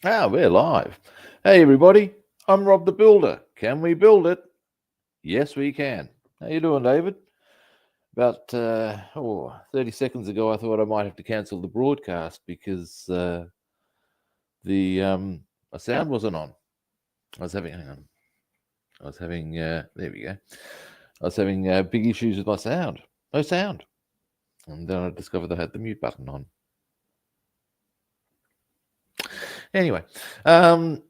We're live. Hey, everybody. I'm Rob the Builder. Can we build it? Yes, we can. How you doing, David? About 30 seconds ago, I thought I might have to cancel the broadcast because the sound wasn't on. Hang on. There we go. I was having big issues with my sound. No sound. And then I discovered I had the mute button on. Anyway, today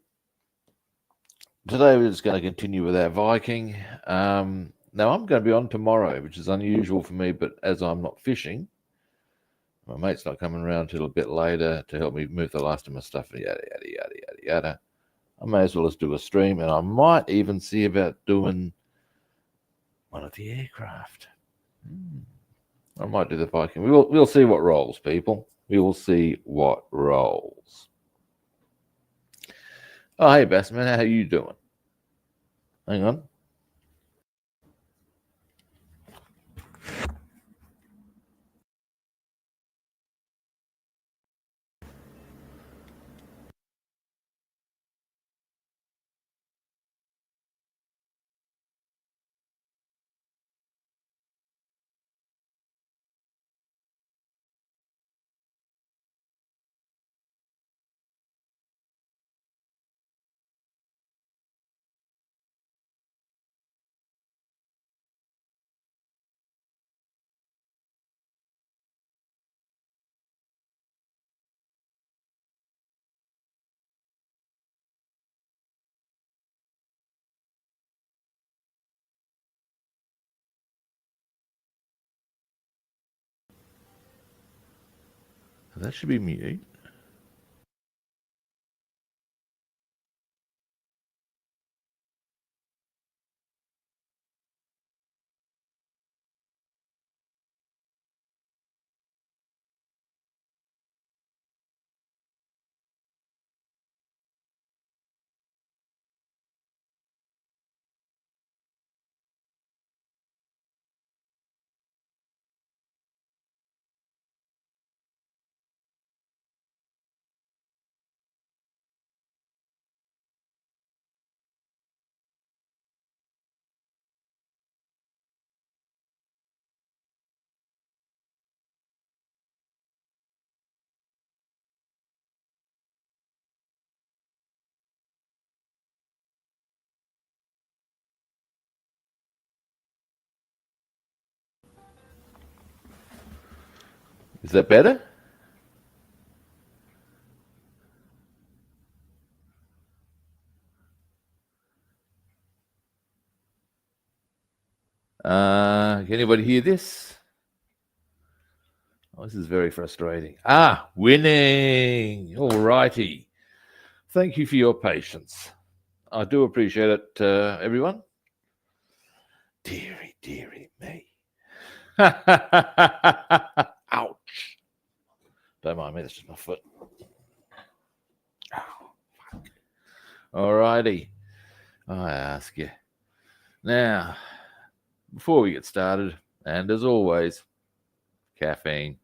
we're just going to continue with our Viking. Now I'm going to be on tomorrow, which is unusual for me, but as I'm not fishing, my mate's not coming around till a bit later to help me move the last of my stuff, yada, yada, yada, yada, yada. I may as well just do a stream, and I might even see about doing one of the aircraft. I might do the Viking. We'll see what rolls, people. We will see what rolls. Oh, hey, Bassman, how you doing? Hang on. That should be mute. Is that better? Can anybody hear this? Oh, this is very frustrating. Winning. All righty. Thank you for your patience. I do appreciate it, everyone. Deary, deary me. Ouch. Don't mind me, that's just my foot. Oh, fuck. All righty. I ask you. Now, before we get started, and as always, caffeine.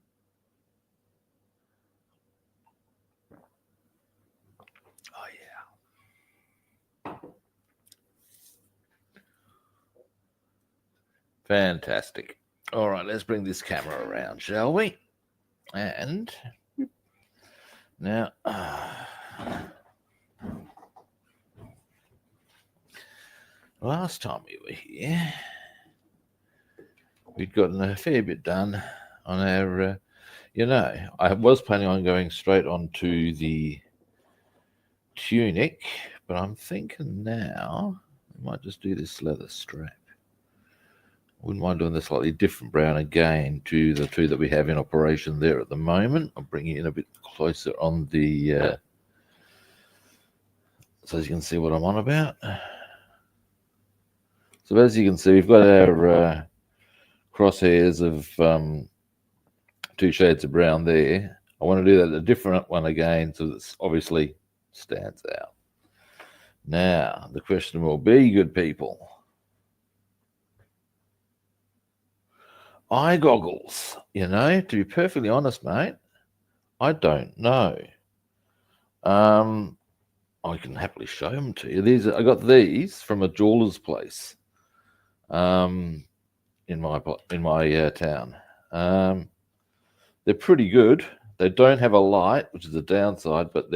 Oh, yeah. Fantastic. All right, let's bring this camera around, shall we? And now, last time we were here, we'd gotten a fair bit done on our, I was planning on going straight onto the tunic, but I'm thinking now we might just do this leather strap. Wouldn't mind doing the slightly different brown again to the two that we have in operation there at the moment. I'll bring it in a bit closer on the, so as you can see what I'm on about. So as you can see, we've got our crosshairs of two shades of brown there. I want to do that a different one again so that obviously stands out. Now, the question will be, good people, eye goggles. To be perfectly honest, mate, I don't know. I can happily show them to you. I got these from a jeweler's place in my town. They're pretty good. They don't have a light, which is a downside, but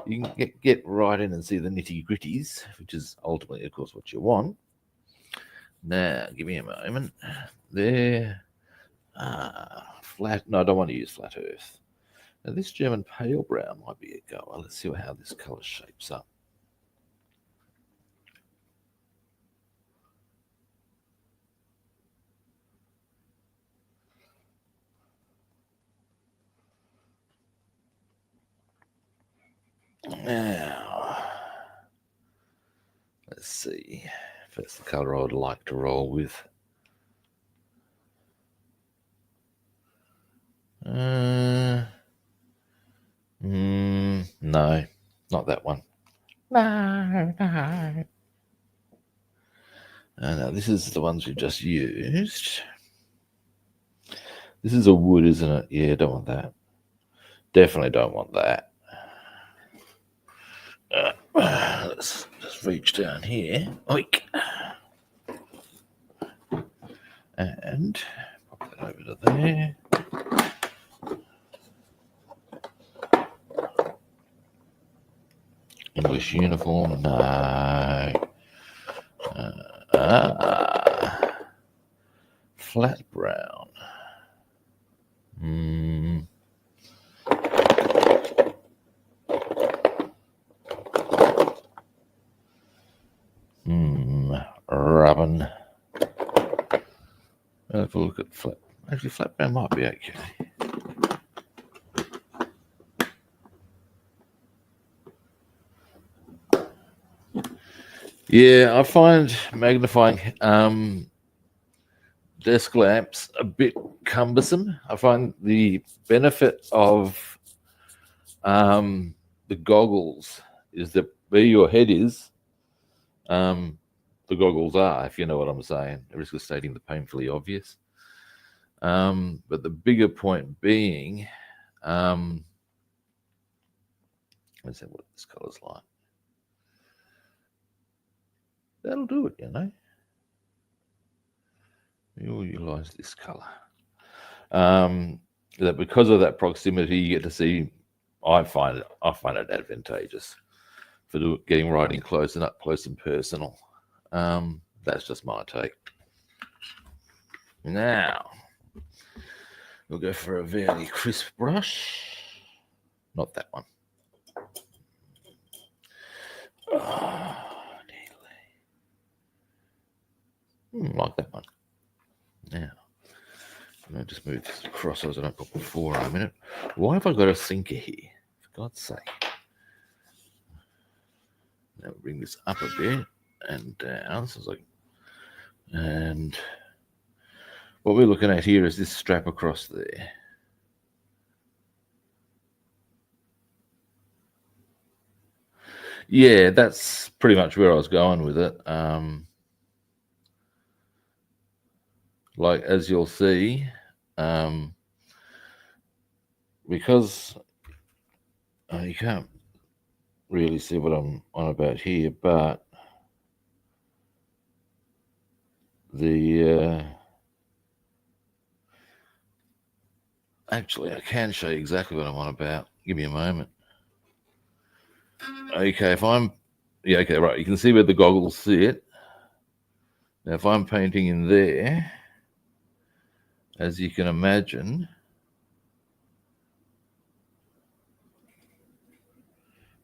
you can get right in and see the nitty gritties, which is ultimately, of course, what you want. Now, give me a moment. They're flat. No, I don't want to use flat earth. Now, this German pale brown might be a goer. Let's see how this colour shapes up. Now, let's see if that's the colour I would like to roll with. No, not that one. No. No, this is the ones we've just used. This is a wood, isn't it? Yeah, don't want that. Definitely don't want that. Let's just reach down here. Oink. And pop that over to there. English uniform, no. Flat brown. Rubbin. Have a look at flat. Actually, flat brown might be okay. Yeah, I find magnifying desk lamps a bit cumbersome. I find the benefit of the goggles is that where your head is, the goggles are, if you know what I'm saying. At risk of stating the painfully obvious. But the bigger point being, let's see what this color's like. That'll do it, you know. You'll utilize this color. That because of that proximity, you get to see. I find it advantageous for getting right in close and up close and personal. That's just my take. Now we'll go for a very crisp brush. Not that one. Like that one. Now, I'm going to just move this across so I don't put before in a minute. Why have I got a sinker here? For God's sake. Now we'll bring this up a bit and down. So it's like, and what we're looking at here is this strap across there. Yeah, that's pretty much where I was going with it. Like, as you'll see, because you can't really see what I'm on about here, but actually, I can show you exactly what I'm on about. Give me a moment. Okay, okay, right. You can see where the goggles sit. Now, if I'm painting in there, as you can imagine,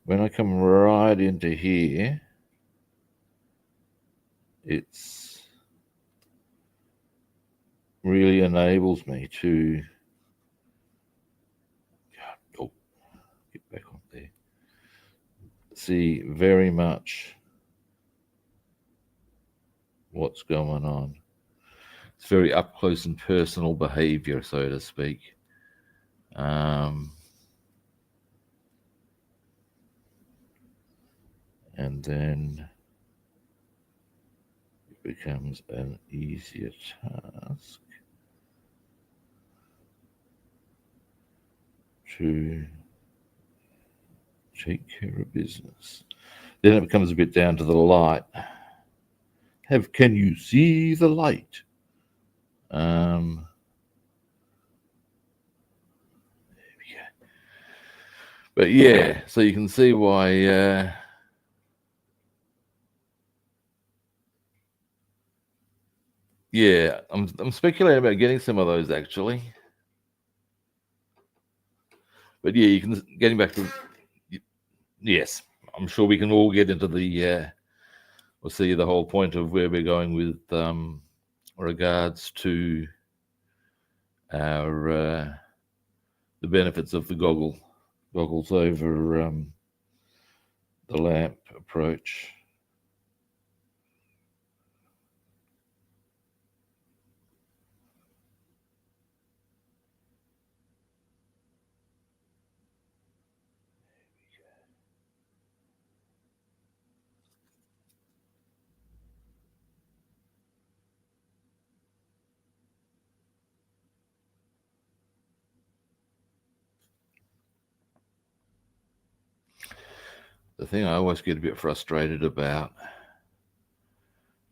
when I come right into here, it's really enables me to get back on there. See very much what's going on. It's very up close and personal behavior, so to speak. And then it becomes an easier task to Take care of business. Then it becomes a bit down to the light. Can you see the light? There we go. But yeah, so you can see why. Yeah, I'm speculating about getting some of those actually. But yeah, you can getting back to yes. I'm sure we can all get into the we'll see the whole point of where we're going with regards to our the benefits of the goggles over the lamp approach. The thing I always get a bit frustrated about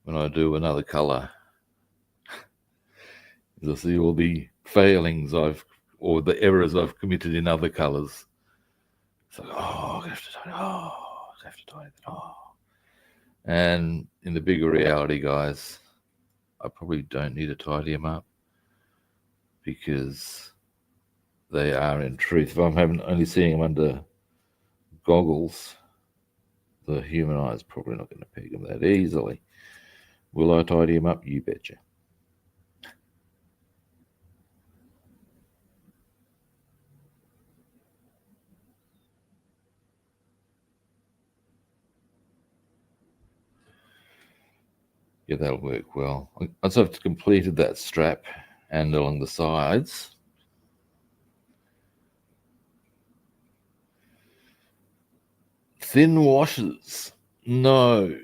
when I do another colour is I see all the failings or the errors I've committed in other colours. It's like, oh, I have to tidy. Oh, I have to tidy that. Oh, and in the bigger reality, guys, I probably don't need to tidy them up because they are, in truth, if I'm only seeing them under goggles, the human eye is probably not going to peg them that easily. Will I tidy them up? You betcha. Yeah, that'll work well. Once I've completed that strap and along the sides, thin washes. No,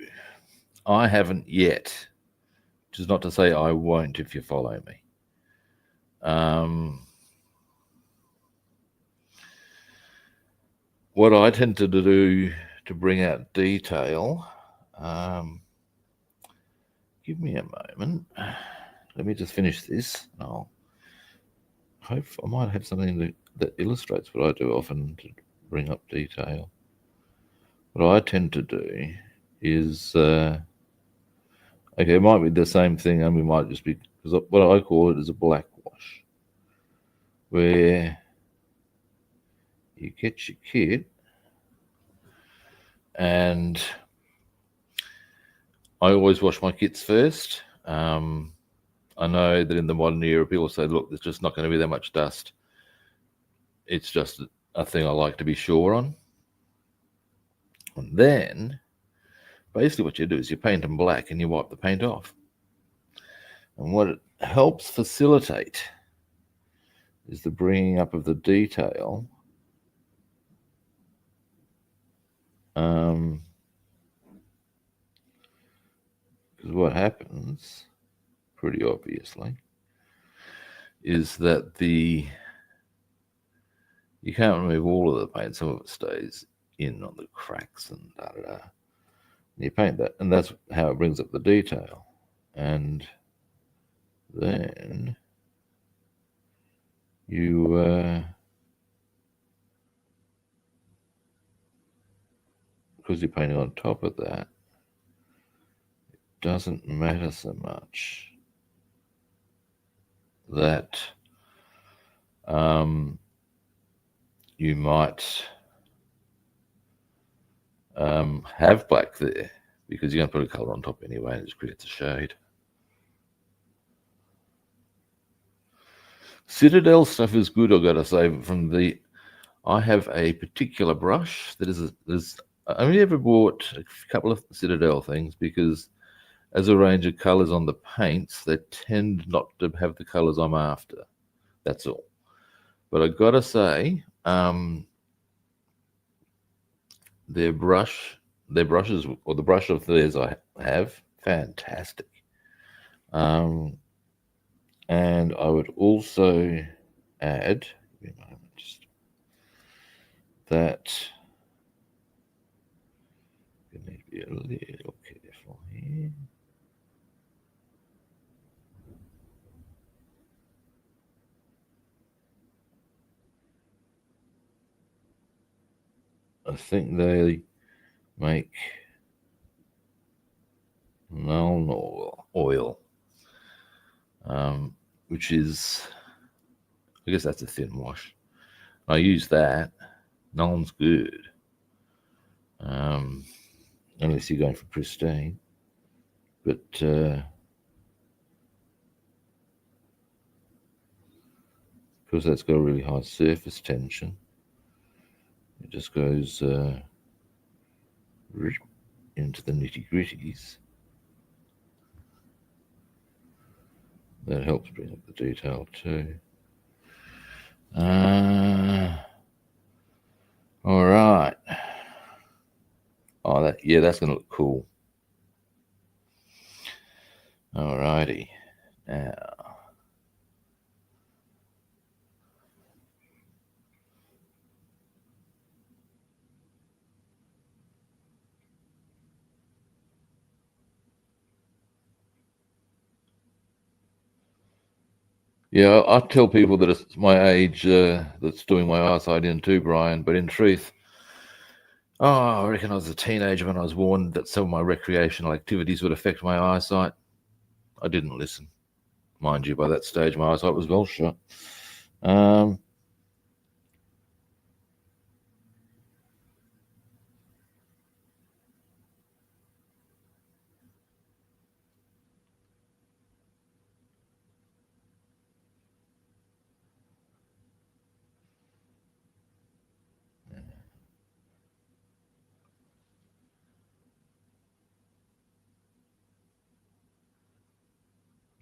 I haven't yet. Which is not to say I won't if you follow me. What I tend to do to bring out detail, give me a moment. Let me just finish this. I'll hope I might have something that illustrates what I do often to bring up detail. What I tend to do is, okay, it might be the same thing, and we might just be, because what I call it is a black wash, where you get your kit, and I always wash my kits first. I know that in the modern era, people say, look, there's just not going to be that much dust. It's just a thing I like to be sure on. And then, basically what you do is you paint them black and you wipe the paint off. And what it helps facilitate is the bringing up of the detail. Because what happens, pretty obviously, is that you can't remove all of the paint. Some of it stays in on the cracks and da-da-da. You paint that, and that's how it brings up the detail. And then you, because you're painting on top of that, it doesn't matter so much that you might have black there, because you're going to put a color on top anyway, and it just creates a shade. Citadel stuff is good, I've got to say. I have a particular brush that is I only ever bought a couple of Citadel things because as a range of colors on the paints, they tend not to have the colors I'm after. That's all. But I got to say, their brushes, or the brush of theirs I have, fantastic. And I would also add, just that a little careful here. I think they make Nuln oil, which is, I guess that's a thin wash. I use that. Nuln's good, unless you're going for pristine. But because that's got a really high surface tension, it just goes into the nitty-gritties. That helps bring up the detail too. All right. Oh, that's going to look cool. All righty. Now, yeah, I tell people that it's my age that's doing my eyesight in too, Brian. But in truth, I reckon I was a teenager when I was warned that some of my recreational activities would affect my eyesight. I didn't listen. Mind you, by that stage, my eyesight was well shut.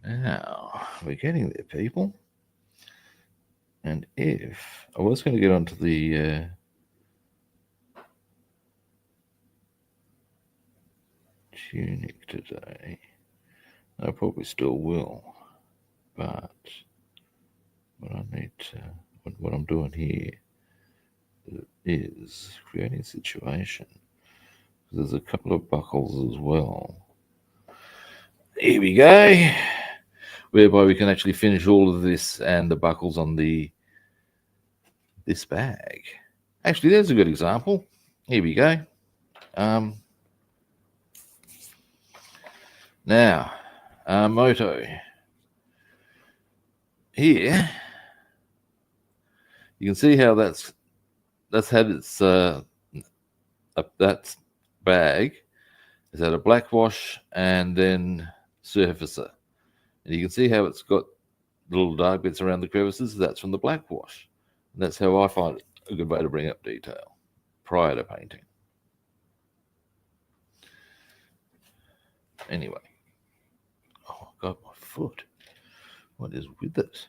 Now, we're getting there, people. And if I was going to get onto the tunic today, I probably still will. But what I need to, what I'm doing here is creating a situation. There's a couple of buckles as well. Here we go. Whereby we can actually finish all of this and the buckles on this bag. Actually, there's a good example. Here we go. Now, Moto. Here, you can see how that's had its that bag has had a black wash and then surfacer, and you can see how it's got little dark bits around the crevices. That's from the black wash, and that's how I find it a good way to bring up detail prior to painting. Anyway, oh, I got my foot. What is with it?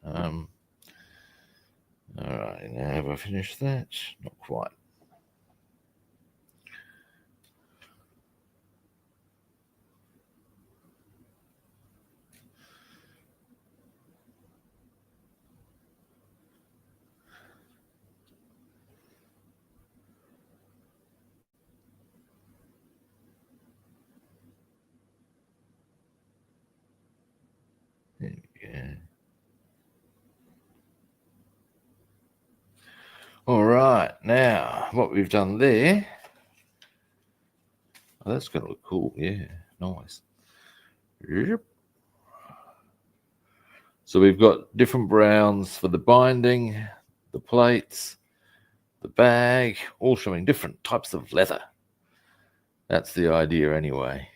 All right, now have I finished that? Not quite. There we go. All right, now what we've done there, oh, that's going to look cool. Yeah, nice. Yep. So we've got different browns for the binding, the plates, the bag, all showing different types of leather. That's the idea anyway.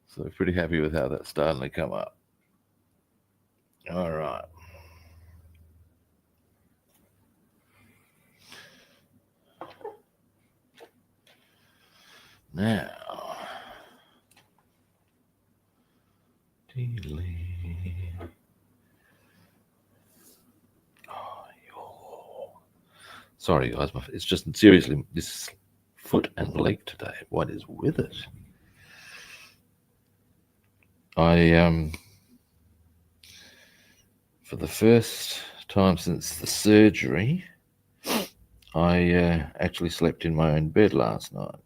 So we're pretty happy with how that's starting to come up. All right. Now, sorry guys, it's just seriously this foot and leg today. What is with it? I for the first time since the surgery, I actually slept in my own bed last night.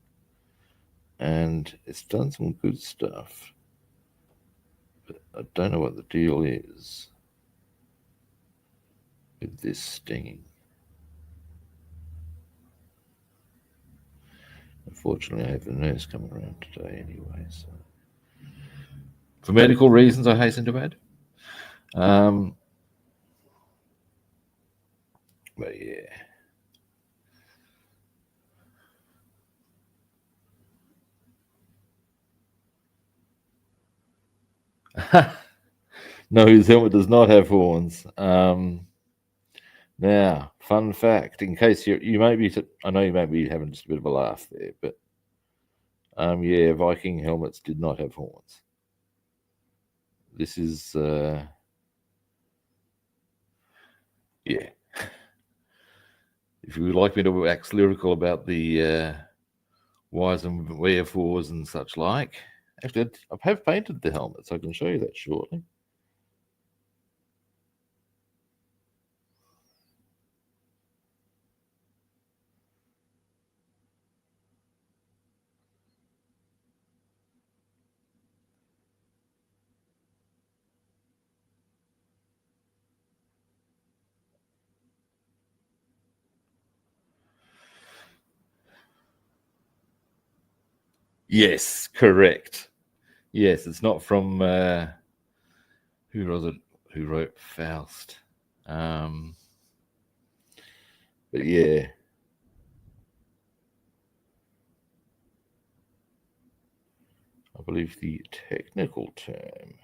and it's done some good stuff. But I don't know what the deal is with this stinging. Unfortunately, I have the nurse coming around today anyway, so for medical reasons, I hasten to add. But yeah. No, his helmet does not have horns. Now, fun fact, in case you may be, I know you may be having just a bit of a laugh there, but yeah, Viking helmets did not have horns. This is, yeah. If you would like me to wax lyrical about the whys and wherefores and such like, actually, I have painted the helmet, so I can show you that shortly. Yes, correct. Yes, it's not from who was it? Who wrote Faust? But yeah, I believe the technical term.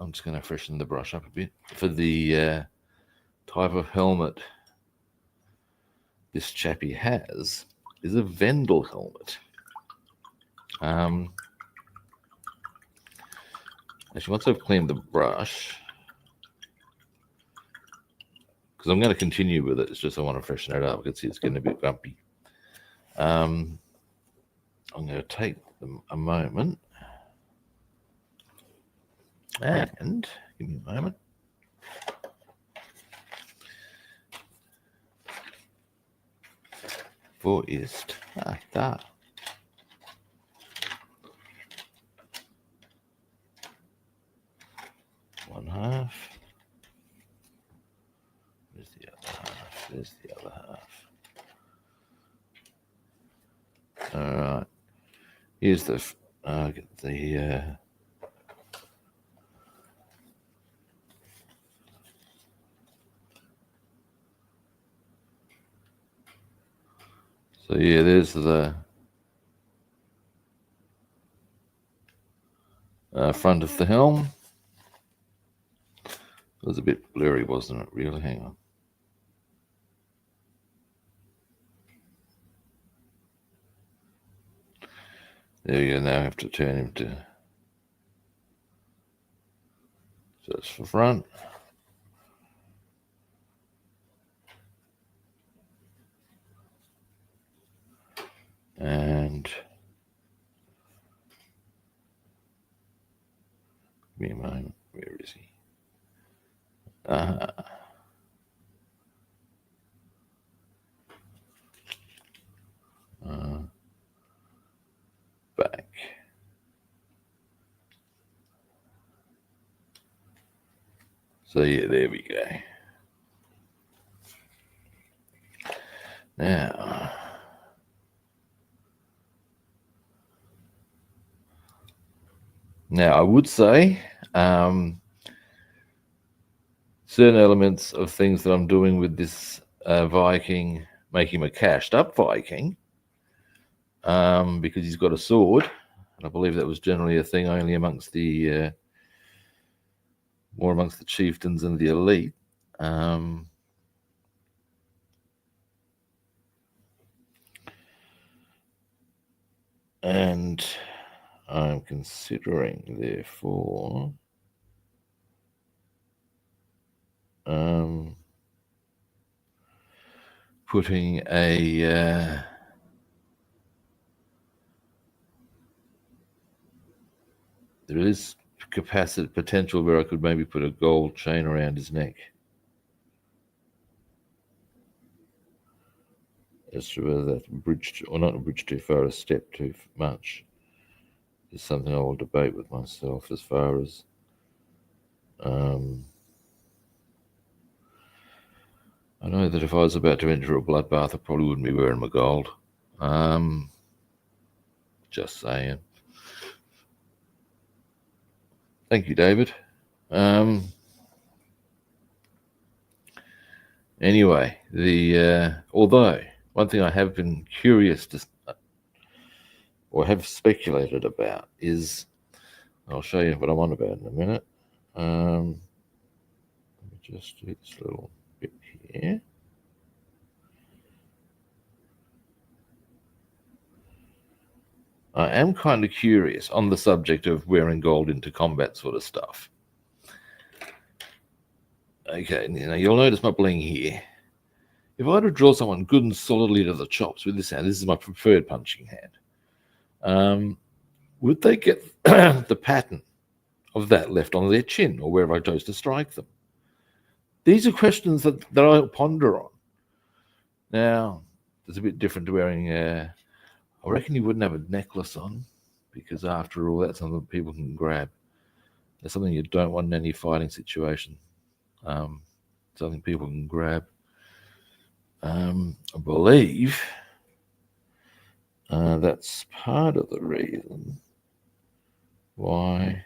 I'm just going to freshen the brush up a bit for the type of helmet this chappie has is a Vendel helmet. Actually, once I've cleaned the brush, because I'm going to continue with it, it's just I want to freshen it up. I can see it's getting a bit bumpy. I'm going to take a moment and give me a moment. Wo ist? Da. One half. There's the other half. There's the other half. All right. Here's the so yeah, there's the front of the helm. It was a bit blurry, wasn't it? Really, hang on. There you go. Now I have to turn him to. So it's for front. And give me a moment. Where is he? Back. So yeah, there we go. Now I would say certain elements of things that I'm doing with this Viking, make him a cashed up Viking, because he's got a sword. And I believe that was generally a thing only amongst the more amongst the chieftains and the elite. And I'm considering, therefore, putting a there is capacity potential where I could maybe put a gold chain around his neck. as to whether that's bridged or not a bridge too far, a step too much, is something I will debate with myself as far as I know that if I was about to enter a bloodbath, I probably wouldn't be wearing my gold. Just saying. Thank you, David. Anyway, although one thing I have been curious to, or have speculated about, is I'll show you what I'm on about in a minute. Let me just do this little bit here. I am kind of curious on the subject of wearing gold into combat sort of stuff. Okay, now you'll notice my bling here. If I were to draw someone good and solidly to the chops with this hand, this is my preferred punching hand, would they get the pattern of that left on their chin or wherever I chose to strike them? These are questions that I ponder on. Now, it's a bit different to wearing, I reckon you wouldn't have a necklace on, because after all, that's something people can grab. That's something you don't want in any fighting situation. Something people can grab. I believe that's part of the reason why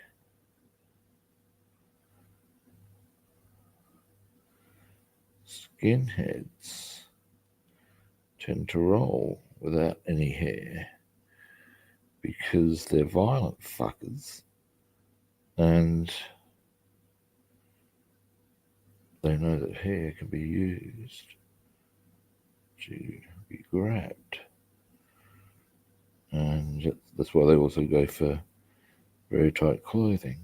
skinheads tend to roll without any hair, because they're violent fuckers and they know that hair can be used to be grabbed, and that's why they also go for very tight clothing,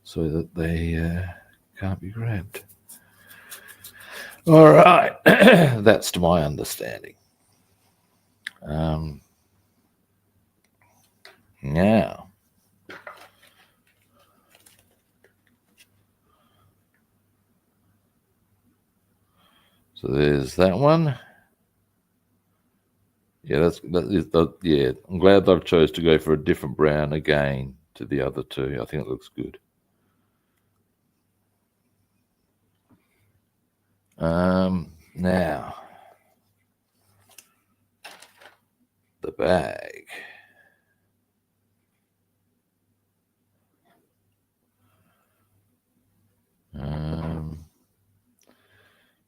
so that they can't be grabbed. All right, that's to my understanding. Now, so there's that one. Yeah, yeah. I'm glad that I chose to go for a different brown again to the other two. I think it looks good. Now, the bag.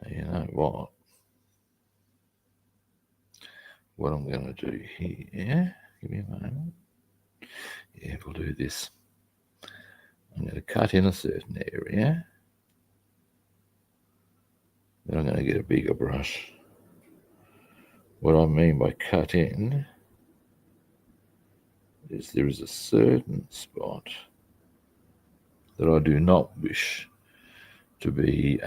You know what? What I'm going to do here, give me a moment. Yeah, we'll do this. I'm going to cut in a certain area. Then I'm going to get a bigger brush. What I mean by cut in is there is a certain spot that I do not wish to be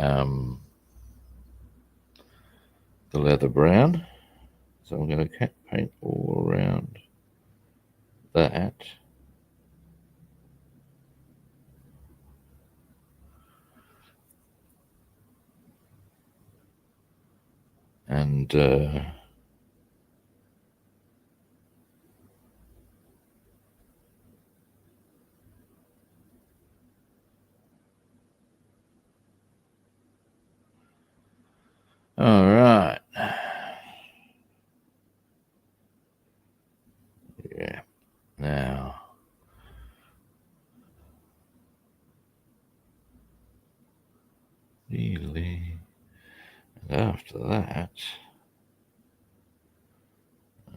the leather brown. So I'm going to paint all around that. And all right. Yeah. Now, really, and after that,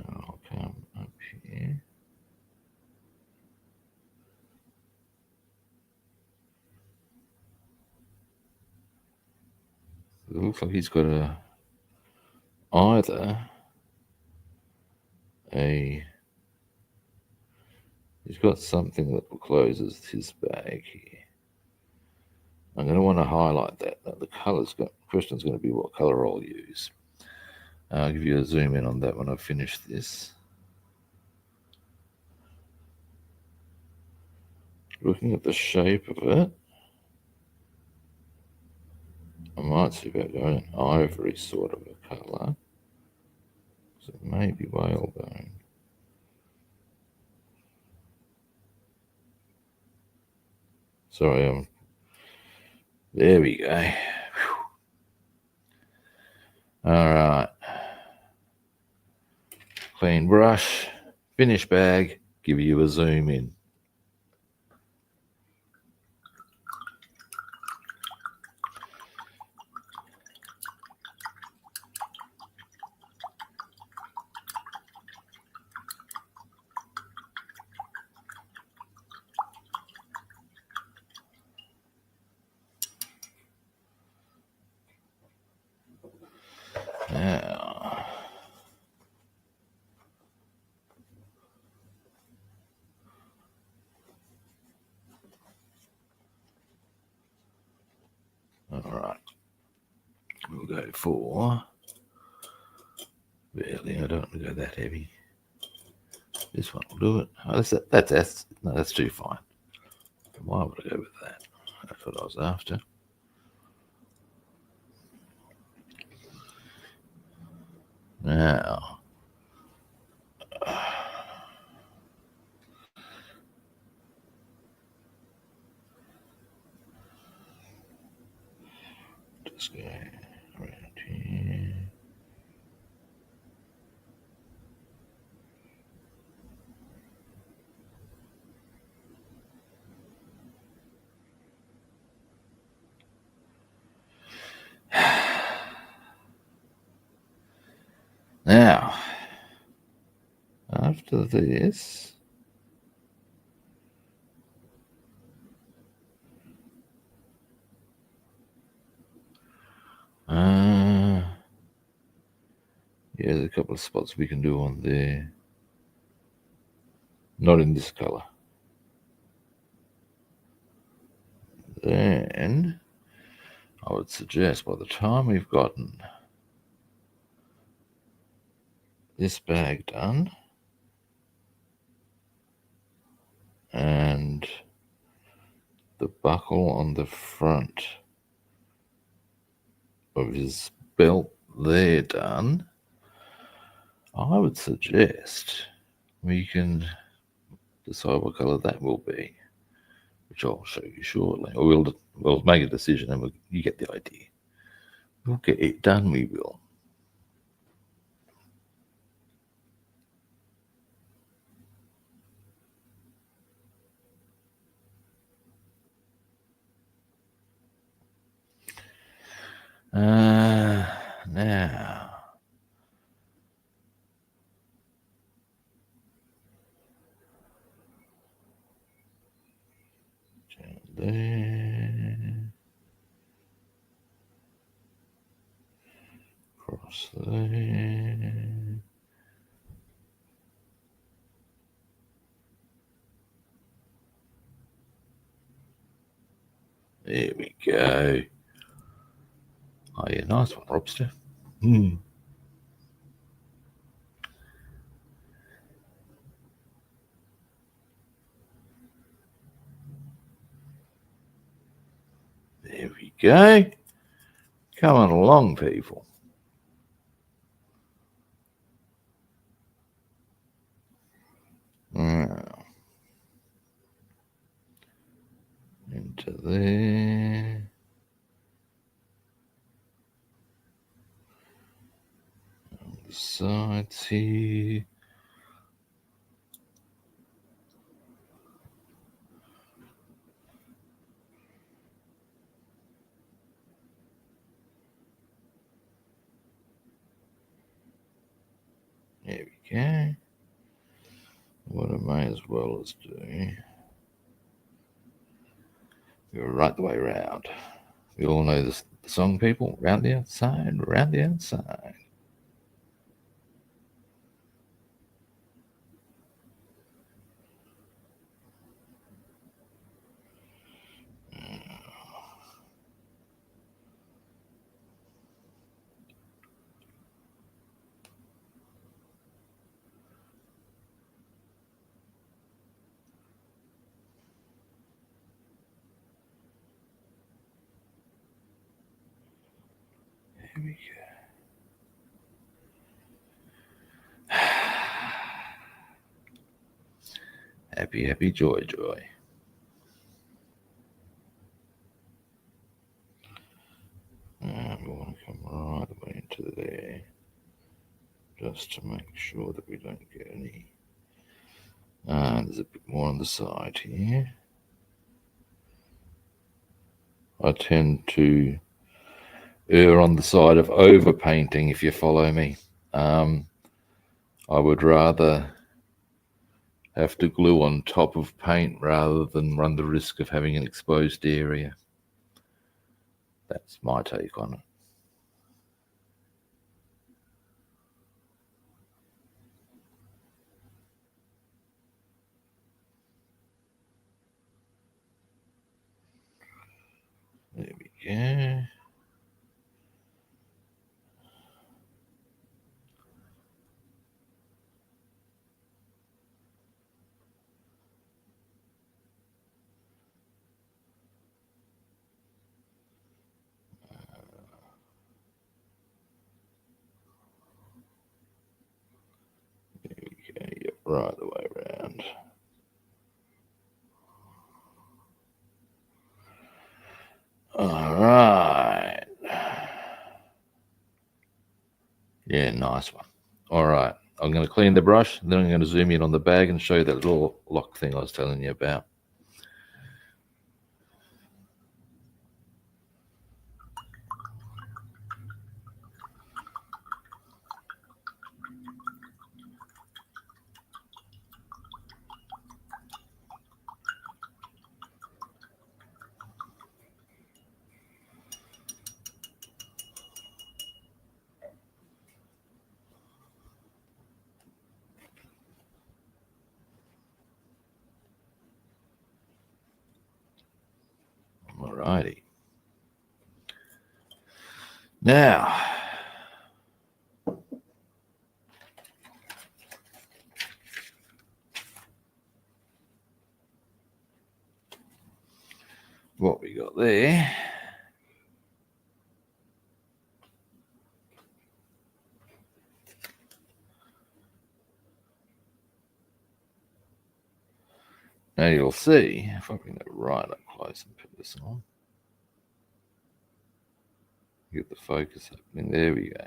I'll come up here. It looks like he's got he's got something that closes his bag here. I'm going to want to highlight that. Now the question's going to be what color I'll use. I'll give you a zoom in on that when I finish this. Looking at the shape of it, I might see about going an ivory sort of a color. colour. So it may be whalebone. Sorry, there we go. Whew. All right. Clean brush, finish bag, give you a zoom in. Now, all right, we'll go for barely. I don't want to go that heavy. This one will do it. Oh, that's too fine. Why would I go with that? That's what I was after. Now, just go around here. Now, after this, yeah, there's a couple of spots we can do on there. Not in this colour. Then I would suggest by the time we've gotten this bag done and the buckle on the front of his belt there done, I would suggest we can decide what colour that will be, which I'll show you shortly. Or we'll make a decision and you get the idea. We'll get it done, we will. Now, there, cross there. There we go. Oh yeah, nice one, Robster. There we go. Coming along, people. Now, into there. On the sides here. There we go. What I may as well as do, go right the way around. We all know the song, people. Round the outside, round the outside. There we go. Happy, happy, joy, joy. And we want to come right away into there, just to make sure that we don't get any. There's a bit more on the side here. I tend to err on the side of overpainting, if you follow me. I would rather have to glue on top of paint rather than run the risk of having an exposed area. That's my take on it. There we go. There we go. Yep, right the way around. All right. Yeah, nice one. All right. I'm going to clean the brush, then I'm going to zoom in on the bag and show you that little lock thing I was telling you about. All righty. Now, what we got there. Now you'll see, if I bring that right up close and put this on, get the focus happening. There we go.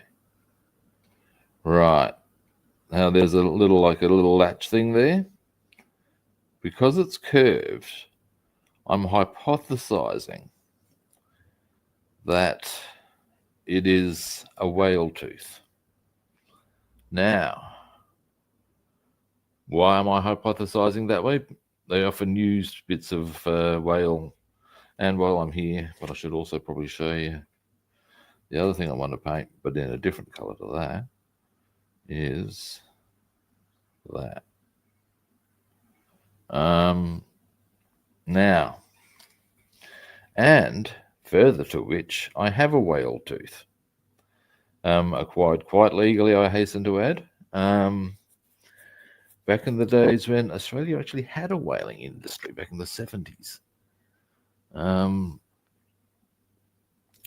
Right. Now there's a little latch thing there. Because it's curved, I'm hypothesizing that it is a whale tooth. Now, why am I hypothesizing that way? They often use bits of whale, and while I'm here, but I should also probably show you the other thing I want to paint, but in a different color to that, is that. Now, and further to which, I have a whale tooth. Acquired quite legally, I hasten to add. Back in the days when Australia actually had a whaling industry, back in the 70s.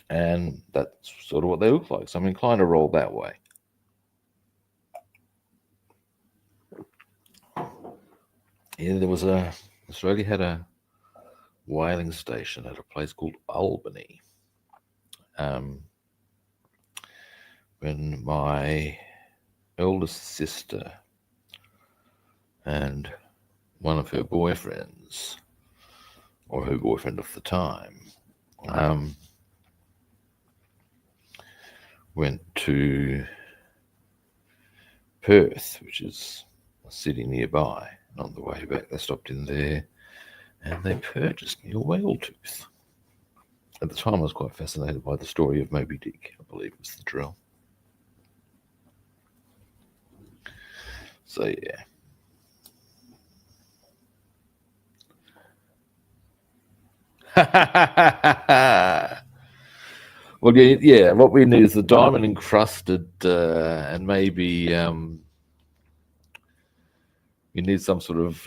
And that's sort of what they look like. So I'm inclined to roll that way. Yeah, Australia had a whaling station at a place called Albany. When my eldest sister and one of her boyfriends, or her boyfriend of the time, went to Perth, which is a city nearby. And on the way back, they stopped in there and they purchased me a whale tooth. At the time, I was quite fascinated by the story of Moby Dick, I believe was the drill. So, yeah. Well, yeah. What we need is the diamond encrusted, and maybe you need some sort of.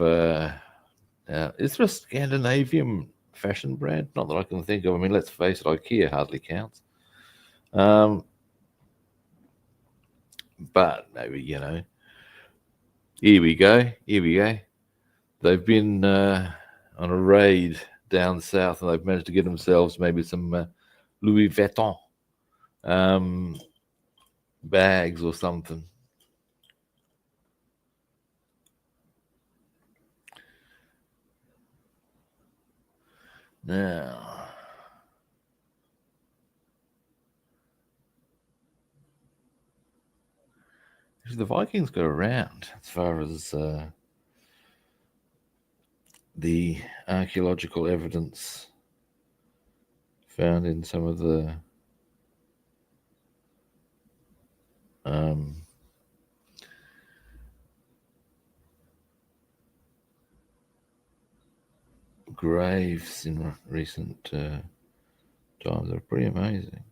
Is there a Scandinavian fashion brand? Not that I can think of. I mean, let's face it, IKEA hardly counts. But maybe, here we go. Here we go. they've been on a raid down south, and they've managed to get themselves maybe some Louis Vuitton bags or something. Now, the Vikings go around as far as the archaeological evidence found in some of the graves in recent times are pretty amazing.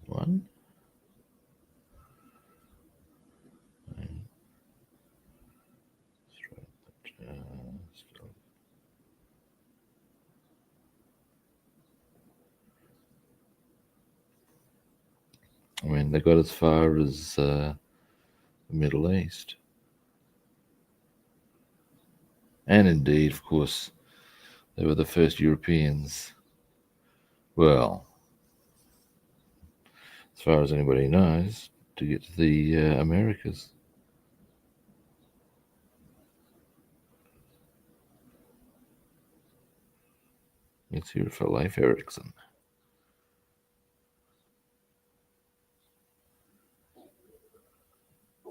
One. I mean, they got as far as the Middle East. And indeed, of course, they were the first Europeans. Well, as far as anybody knows, to get to the Americas. Let's hear it for Leif Erikson.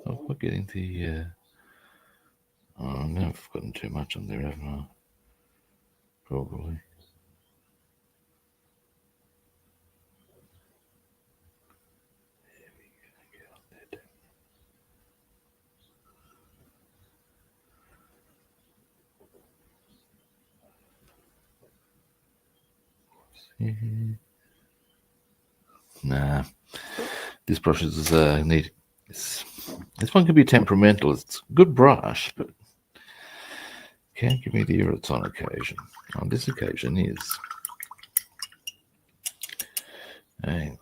Oh, we're getting the. Oh, now I've gotten too much on there, haven't I? Probably. There we go. Get on there. Nah, this brush is neat. This one can be temperamental. It's a good brush, but can't give me the irrits on occasion. On this occasion is. Hang on.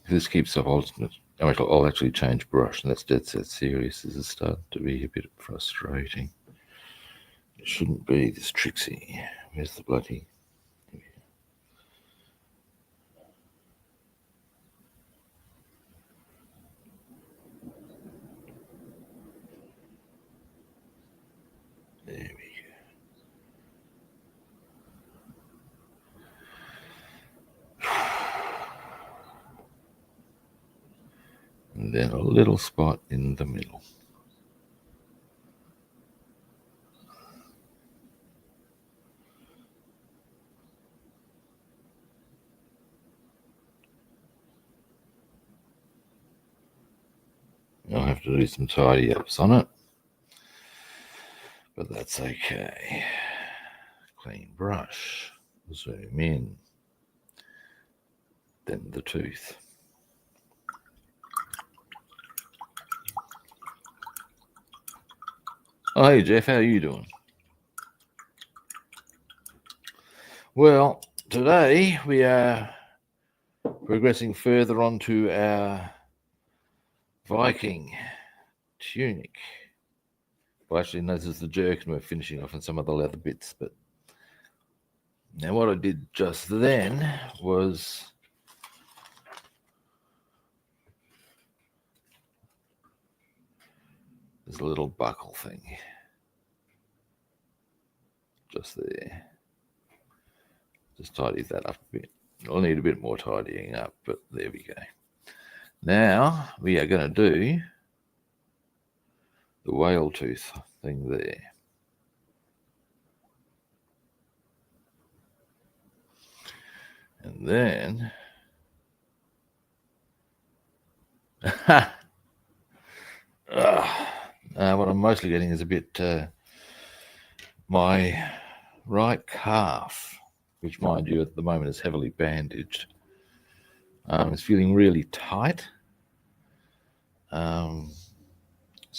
If this keeps up, I'll actually change brush, and that's dead set serious. This is starting to be a bit frustrating. It shouldn't be this tricksy. Where's the bloody... There we go. And then a little spot in the middle. I'll have to do some tidy ups on it, but that's okay. Clean brush, zoom in, then the tooth. Oh, hey Jeff, how are you doing? Well, today we are progressing further on to our Viking tunic. Well, actually, no, this is the jerk, and we're finishing off on some of the leather bits. But now, what I did just then was this little buckle thing, just there. Just tidy that up a bit. I'll need a bit more tidying up, but there we go. Now we are going to do the whale tooth thing there. And then mostly getting is a bit my right calf, which, mind you, at the moment is heavily bandaged. It's feeling really tight. So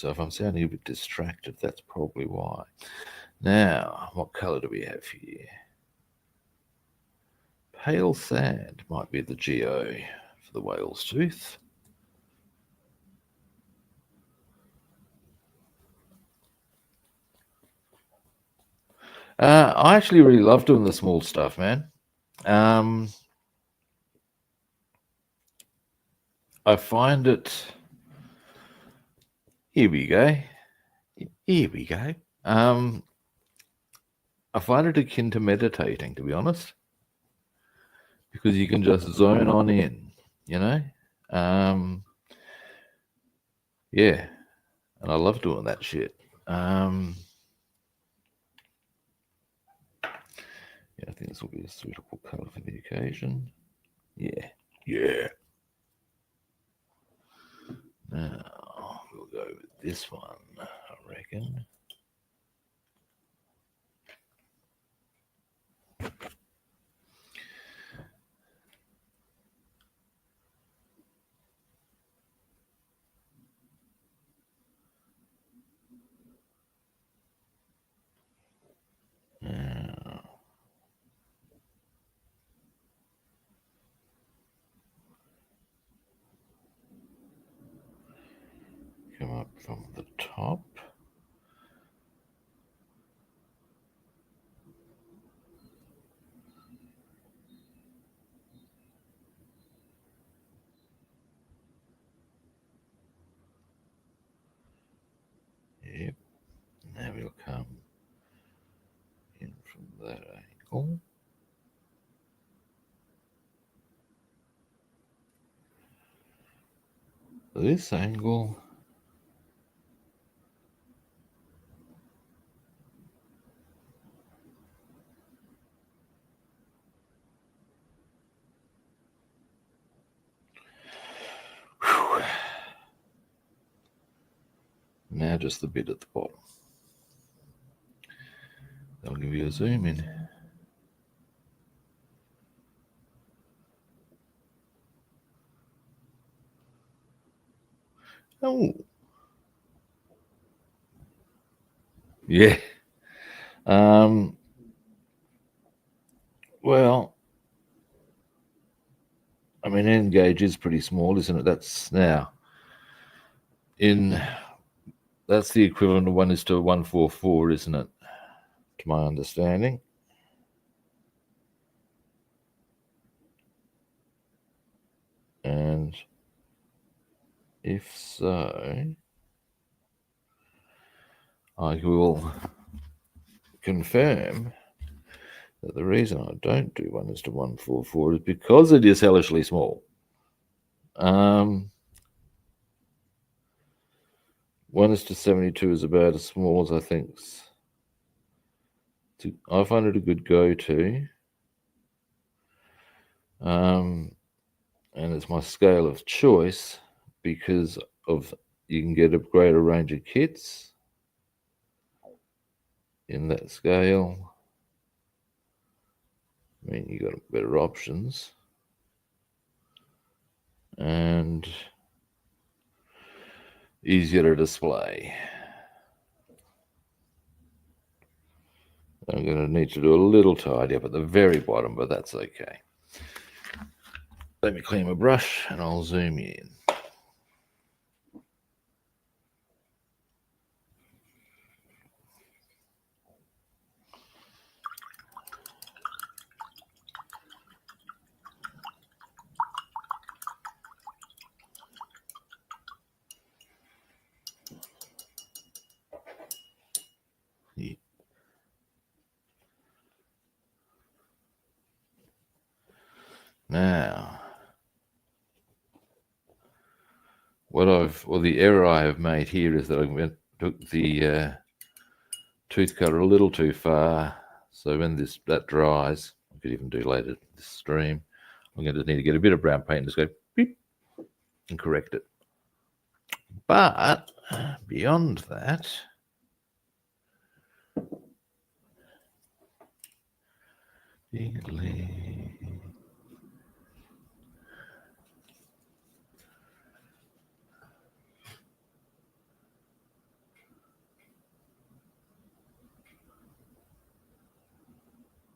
if I'm sounding a bit distracted, that's probably why. Now, what colour do we have here? Pale sand might be the GO for the whale's tooth. I actually really love doing the small stuff, man. I find it... Here we go. Here we go. I find it akin to meditating, to be honest, because you can just zone on in, you know? Yeah, and I love doing that shit. Yeah, I think this will be a suitable colour for the occasion. Yeah, yeah. Now, we'll go with this one, I reckon. Come up from the top. Yep. Now we'll come in from that angle. This angle. Whew. Now just the bit at the bottom. That'll give you a zoom in. Oh. Yeah. Well, I mean, end gauge is pretty small, isn't it? That's now that's the equivalent of 1:144, isn't it? To my understanding. And if so, I will confirm that the reason I don't do 1:144 is because it is hellishly small. 1:72 is about as small as I think. I find it a good go-to. And it's my scale of choice because of you can get a greater range of kits in that scale. I mean, you got better options and easier to display. I'm going to need to do a little tidy up at the very bottom, but that's okay. Let me clean my brush and I'll zoom in. Now, the error I have made here is that I took the tooth cutter a little too far. So when that dries, I could even do later this stream, I'm going to need to get a bit of brown paint and just go beep and correct it. But beyond that,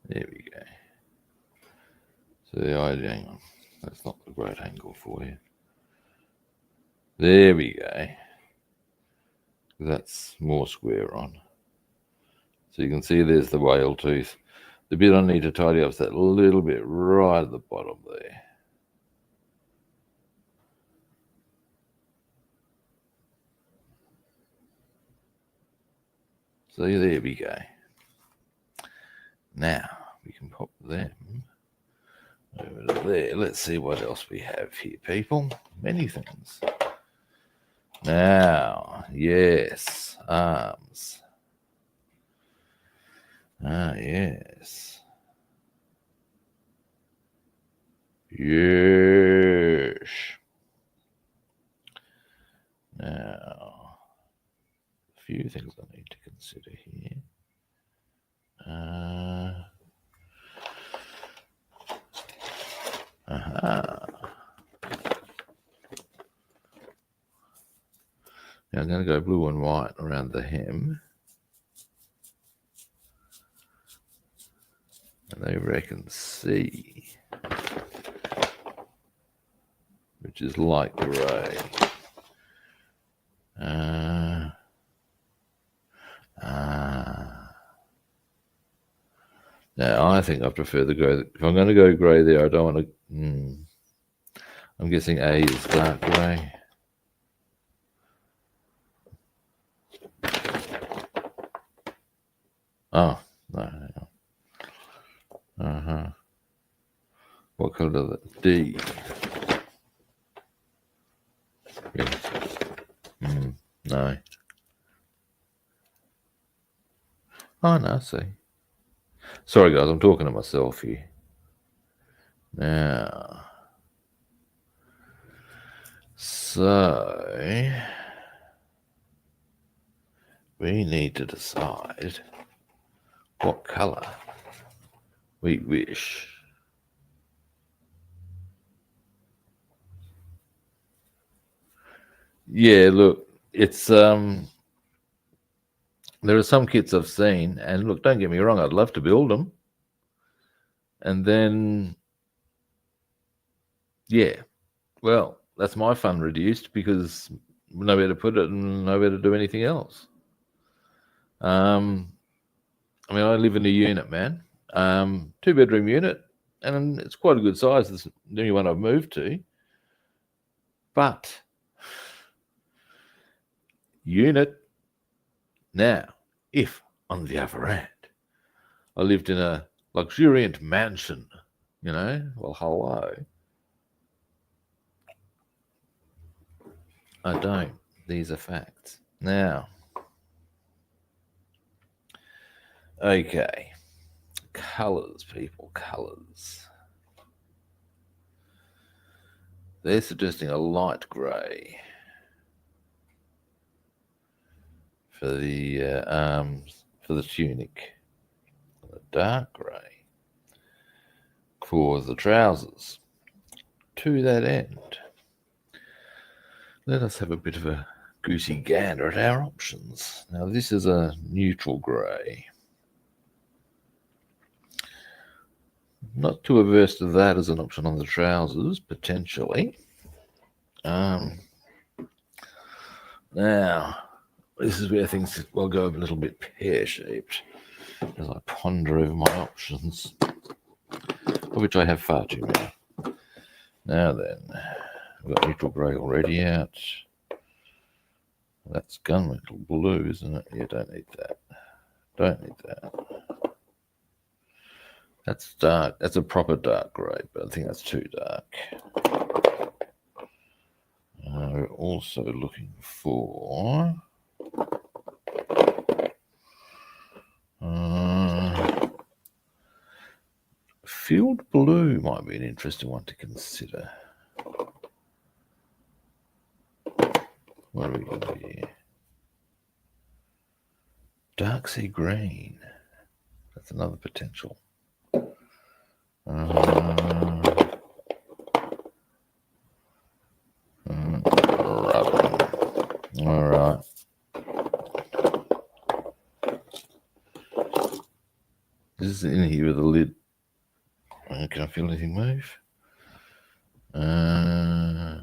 There we go. So the idea, hang on, that's not the great angle for you. There we go. That's more square on. So you can see there's the whale tooth. The bit I need to tidy up is that little bit right at the bottom there. So there we go. Now we can pop them over to there. Let's see what else we have here, people. Many things. Now, yes, arms. Ah, yes. Yes. Now, a few things I need to consider here. Now I'm going to go blue and white around the hem. And they reckon C, which is light grey. Now I think I prefer the grey. If I'm going to go grey there, I don't want to. I'm guessing A is dark grey. Oh, no. What colour is it? D. Yeah. No. Oh, no, see. Sorry, guys, I'm talking to myself here. Now. So. We need to decide what colour we wish. Yeah, look, it's there are some kits I've seen, and look, don't get me wrong, I'd love to build them. And then, yeah, well, that's my fun reduced because nowhere to put it and nowhere to do anything else. I mean, I live in a unit, man. 2-bedroom unit, and it's quite a good size. It's the only one I've moved to. But unit. Now, if, on the other hand, I lived in a luxuriant mansion, well, hello. I don't. These are facts. Now, okay. Colours, people, colours. They're suggesting a light grey for the arms, for the tunic. A dark grey for the trousers. To that end, let us have a bit of a goosey gander at our options. Now, this is a neutral grey. Not too averse to that as an option on the trousers, potentially. Now, this is where things will go a little bit pear-shaped as I ponder over my options, of which I have far too many. Now then, we've got neutral grey already out. That's gunmetal blue, isn't it? Yeah, don't need that. Don't need that. That's dark. That's a proper dark grey, but I think that's too dark. We're also looking for field blue. Might be an interesting one to consider. What are we going to do here? Dark sea green. That's another potential. All right. This is in here with the lid. Can I feel anything move? I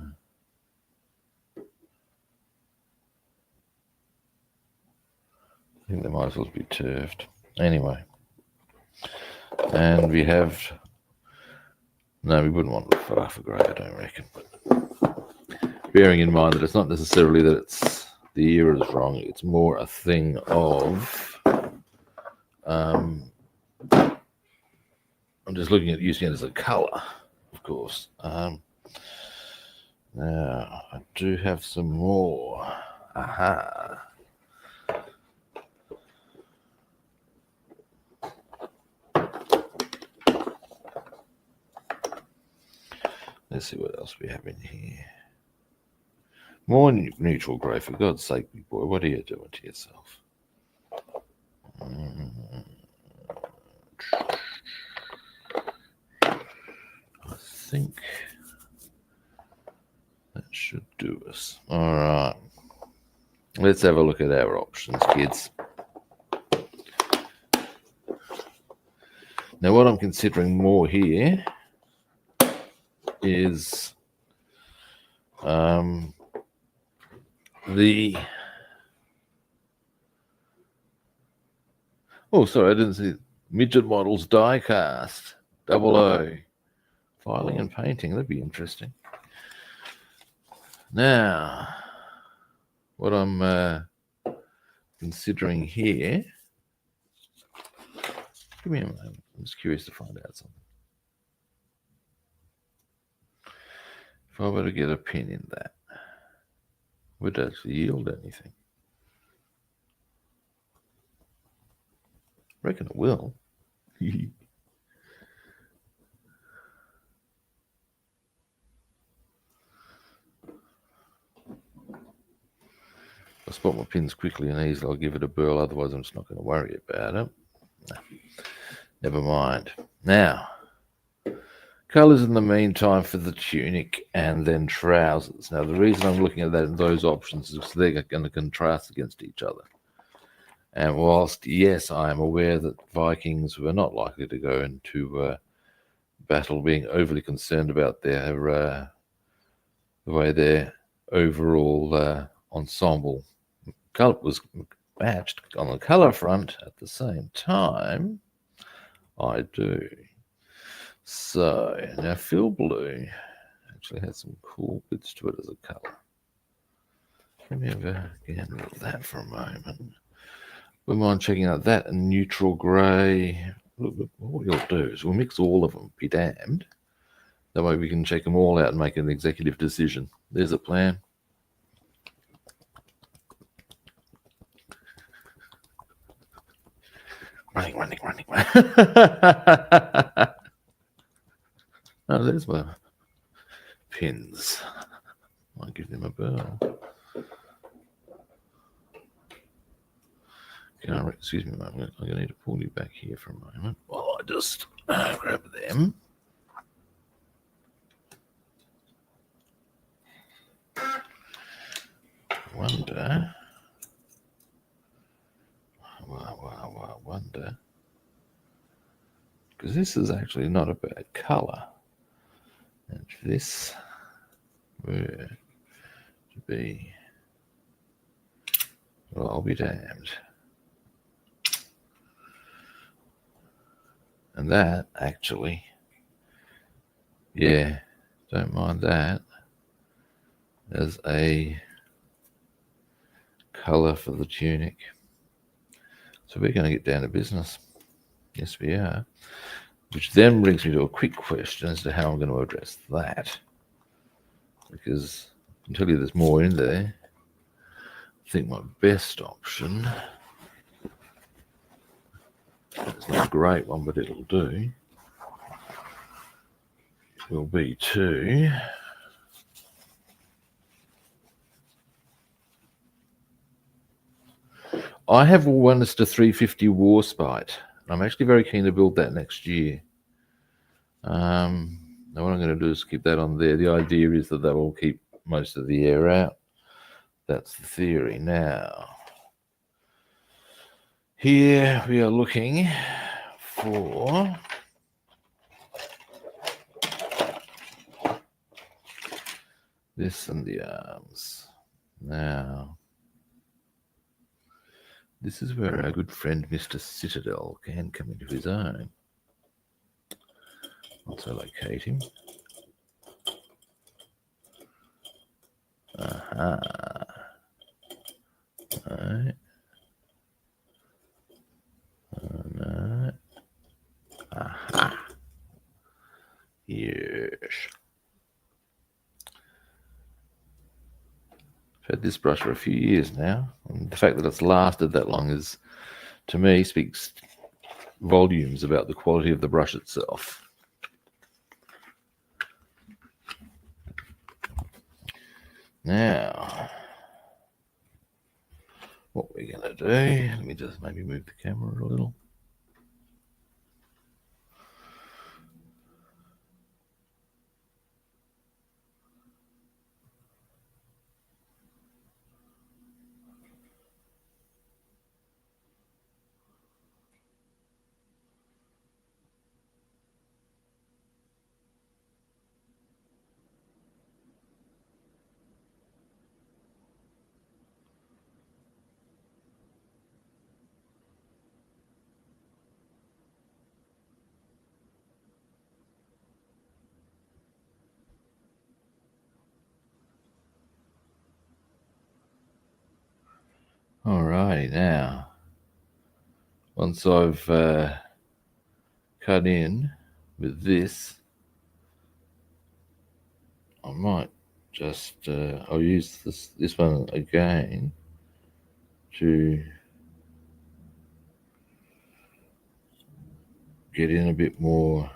think they might as well be turfed. Anyway. And we have... No, we wouldn't want for grey, I don't reckon. But bearing in mind that it's not necessarily that it's the era is wrong, it's more a thing of... I'm just looking at using it as a colour, of course. Now, I do have some more. Aha. Let's see what else we have in here. More neutral grey, for God's sake, big boy. What are you doing to yourself? I think that should do us. All right. Let's have a look at our options, kids. Now, what I'm considering more here is the... Oh, sorry, I didn't see Midget Models die cast. 00. Filing and painting, that'd be interesting. Now, what I'm considering here... Give me a moment. I'm just curious to find out something. If I were to get a pin in that, would it actually yield anything? I reckon it will. I spot my pins quickly and easily, I'll give it a burl, otherwise I'm just not going to worry about it. No. Never mind. Now, colours in the meantime for the tunic and then trousers. Now, the reason I'm looking at those options is because they're going to contrast against each other. And whilst, yes, I am aware that Vikings were not likely to go into battle being overly concerned about their the way their overall ensemble colour was matched on the colour front, at the same time, I do. So, now Phil Blue actually has some cool bits to it as a colour. Let me have a gander at that for a moment. Wouldn't mind checking out that and neutral grey. Look, what we'll do is we'll mix all of them, be damned. That way we can check them all out and make an executive decision. There's a plan. Running. Oh, there's my pins. I'll give them a burl. Excuse me a moment. I'm going to need to pull you back here for a moment while I just grab them. Wonder. I wonder. Because this is actually not a bad colour. And if this were to be... Well, I'll be damned. And that, actually, yeah, don't mind that as a colour for the tunic. So we're going to get down to business. Yes, we are. Which then brings me to a quick question as to how I'm going to address that. Because I can tell you there's more in there. I think my best option, it's not a great one, but it'll do, will be to I have a 1:350 Warspite. I'm actually very keen to build that next year. Now what I'm going to do is keep that on there. The idea is that will keep most of the air out. That's the theory. Now, here we are looking for this and the arms. Now, this is where our good friend Mr. Citadel can come into his own. Once I locate him. Aha. Right. No. Aha. Yes. I've had this brush for a few years now, and the fact that it's lasted that long is, to me, speaks volumes about the quality of the brush itself. Now, what we're going to do, let me just maybe move the camera a little. Alrighty, now, once I've cut in with this, I might just, I'll use this one again to get in a bit more.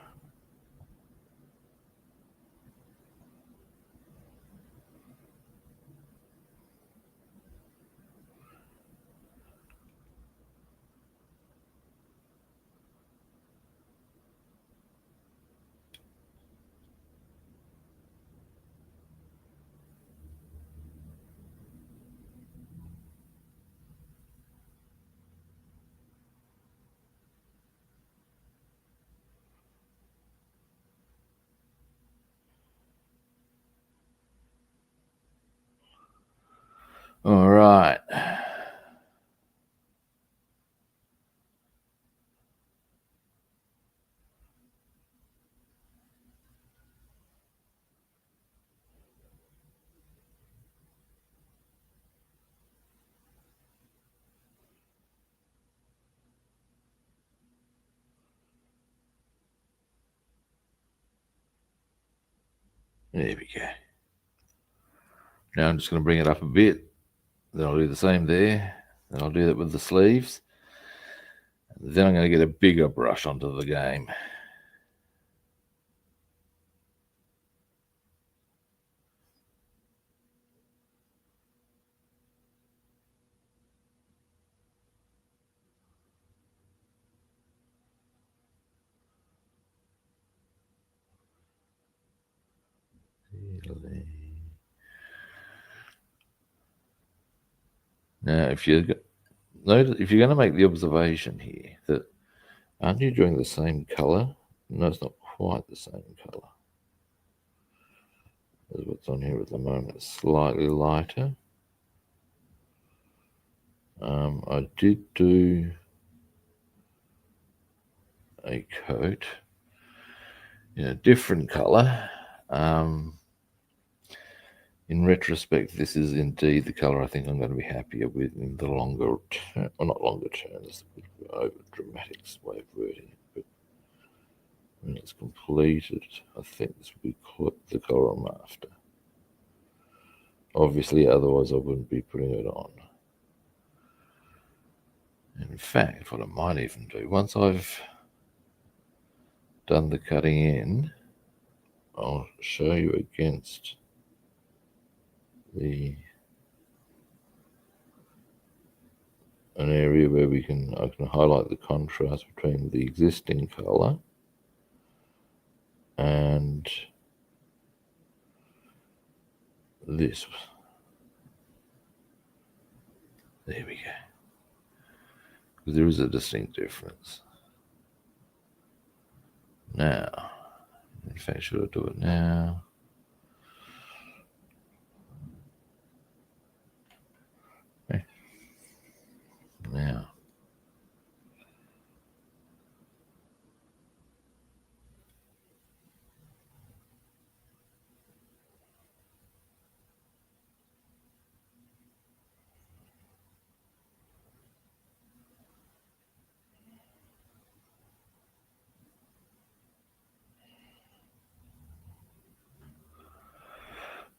All right. There we go. Now I'm just going to bring it up a bit. Then I'll do the same there. Then I'll do that with the sleeves. Then I'm going to get a bigger brush onto the game. Now, if you're going to make the observation here that aren't you doing the same color? No, it's not quite the same color as what's on here at the moment. It's slightly lighter. I did do a coat in a different color. In retrospect, this is indeed the color I think I'm going to be happier with in the longer term. Well, not longer term, that's a bit of an over dramatic way of wording it, but when it's completed, I think this will be the color I'm after. Obviously, otherwise I wouldn't be putting it on. In fact, what I might even do, once I've done the cutting in, I'll show you against the an area where I can highlight the contrast between the existing colour and this. There we go. Because there is a distinct difference. Now, in fact, should I do it now? Okay. Now.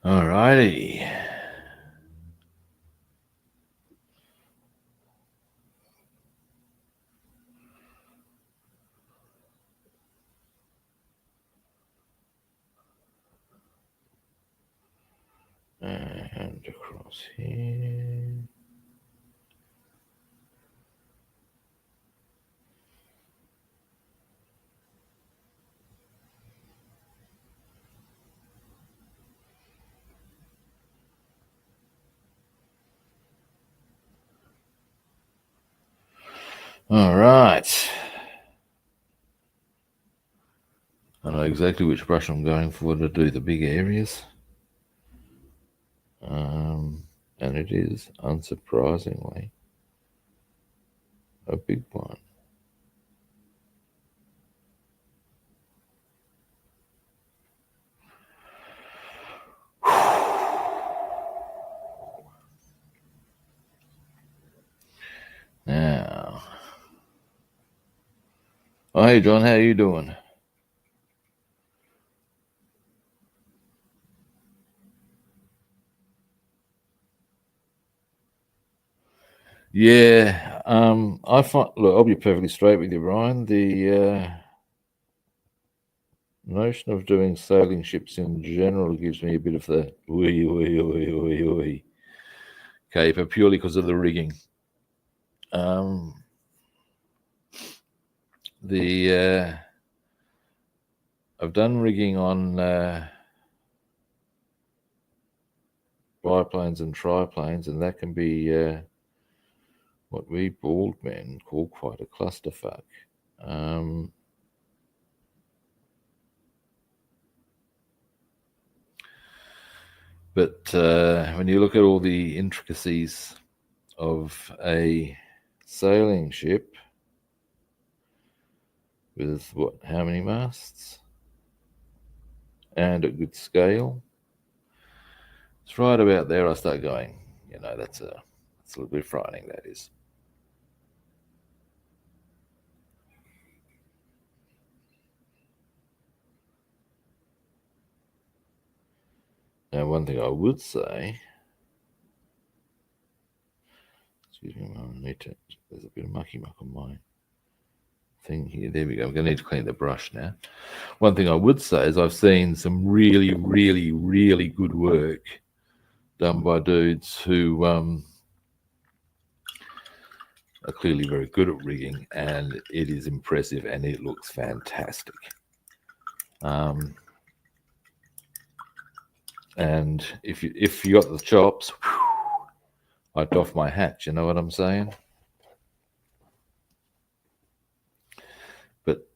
Alrighty. And across here. All right. I know exactly which brush I'm going for to do the big areas. And it is, unsurprisingly, a big one. Now, oh, hey John, how you doing? Yeah, I find. Look, I'll be perfectly straight with you, Ryan. The notion of doing sailing ships in general gives me a bit of the wee caper, purely because of the rigging. I've done rigging on biplanes and triplanes, and that can be what we bald men call quite a clusterfuck. But when you look at all the intricacies of a sailing ship with how many masts and at good scale, it's right about there I start going, that's a little bit frightening, that is. Now, one thing I would say, excuse me, there's a bit of mucky muck on my thing here. There we go. I'm going to need to clean the brush now. One thing I would say is I've seen some really, really, really good work done by dudes who are clearly very good at rigging, and it is impressive and it looks fantastic. And if you got the chops, I'd doff my hat. You know what I'm saying? But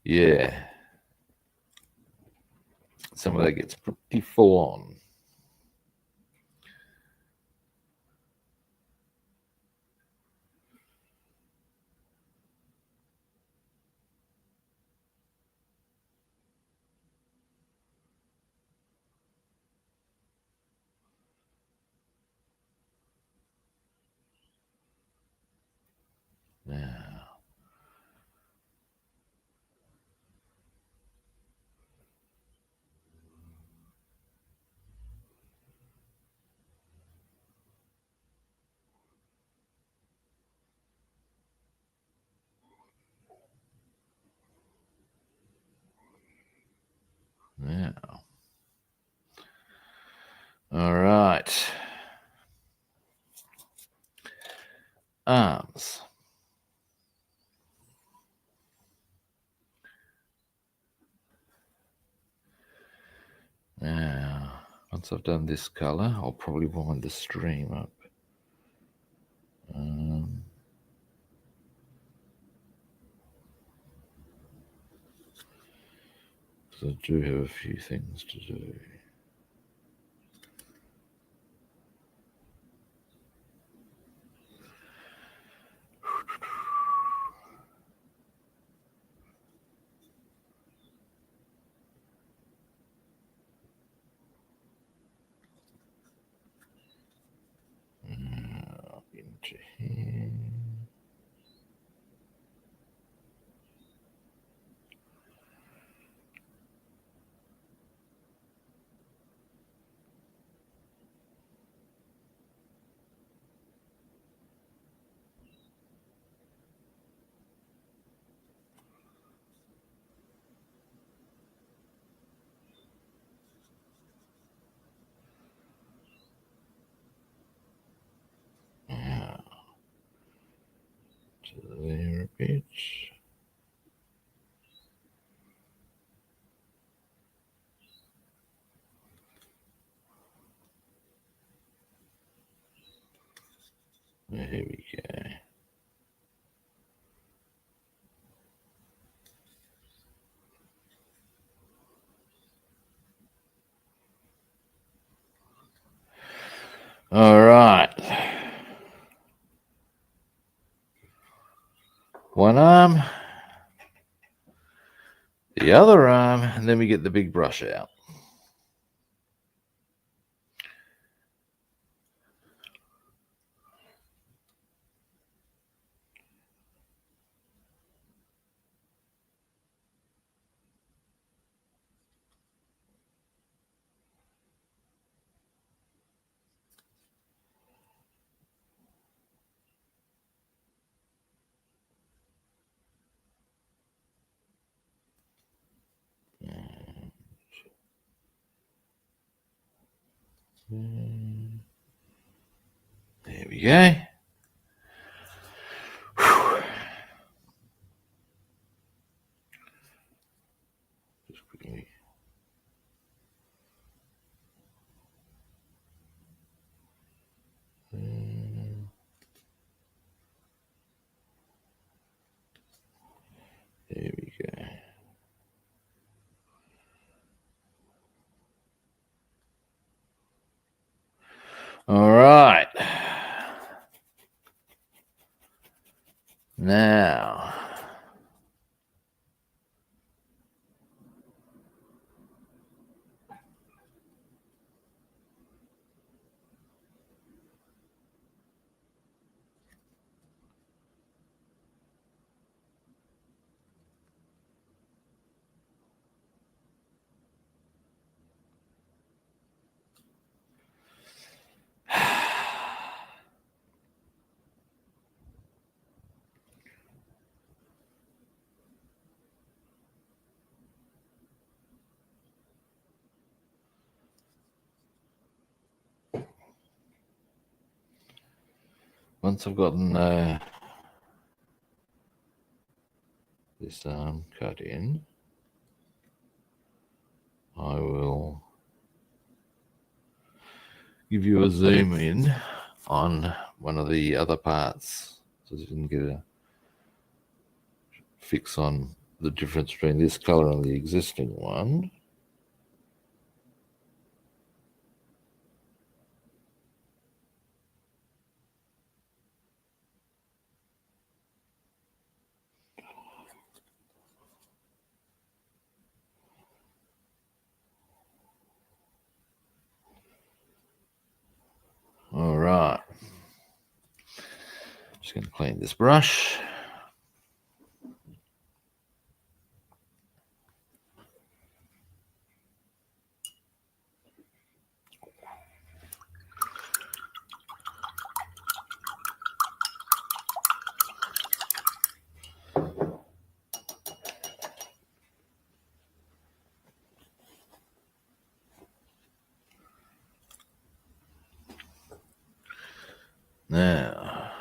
yeah, some of that gets pretty full on. Now, all right. arms. Now, once I've done this colour, I'll probably wind the stream up. Because I do have a few things to do. Into here. Now, to there a bit. There we go. All right. One arm, the other arm, and then we get the big brush out. There we go. Just quickly. There we go. All right. Now, once I've gotten this arm cut in, I will give you a zoom in on one of the other parts so you can get a fix on the difference between this color and the existing one. All right, just going to clean this brush. Now,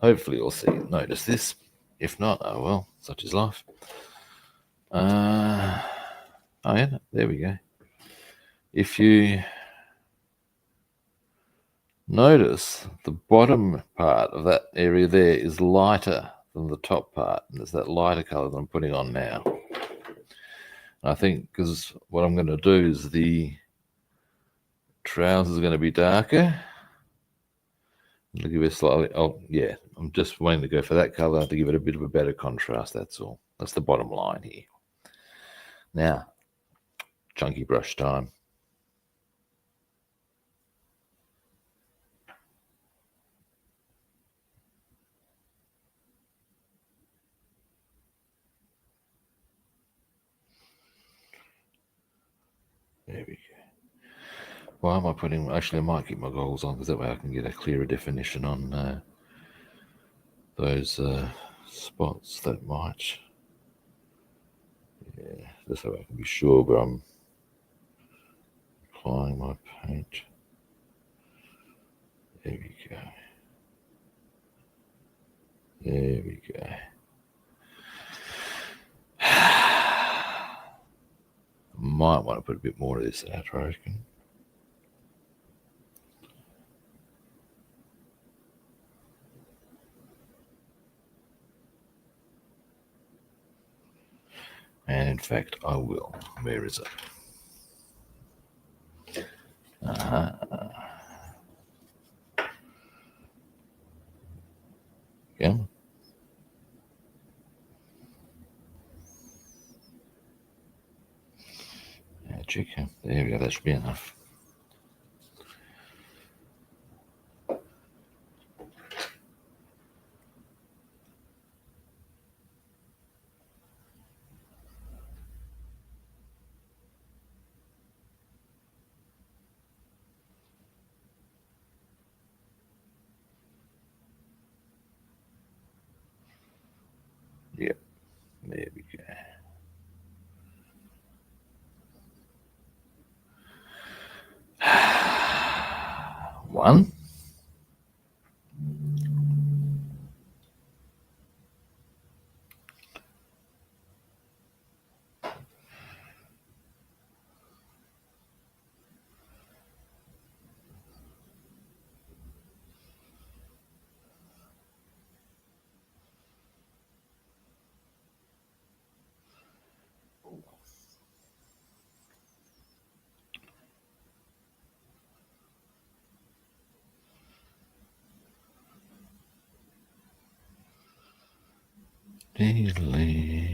Hopefully you'll notice this. If not, oh well, such is life. Oh yeah, there we go. If you notice, the bottom part of that area there is lighter than the top part, and it's that lighter color that I'm putting on now. And I think because what I'm going to do is the trousers are going to be darker. I'll give it slightly. Oh yeah, I'm just wanting to go for that color to give it a bit of a better contrast. That's all. That's the bottom line here. Now, chunky brush time. There we go. Why am I putting... Actually, I might keep my goggles on because that way I can get a clearer definition on those spots that might... Yeah, this way I can be sure where I'm applying my paint. There we go. There we go. Might want to put a bit more of this out, I reckon. And in fact, I will. Where is it? Yeah. Magic. There we go. That should be enough. Yep. There we go. One. Delay.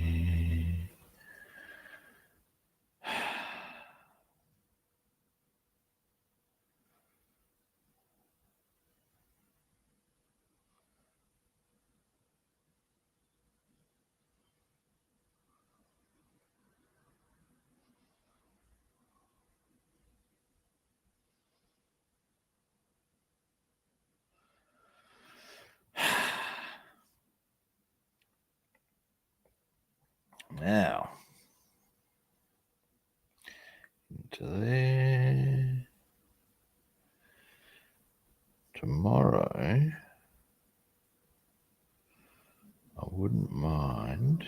Now, into there. Tomorrow, I wouldn't mind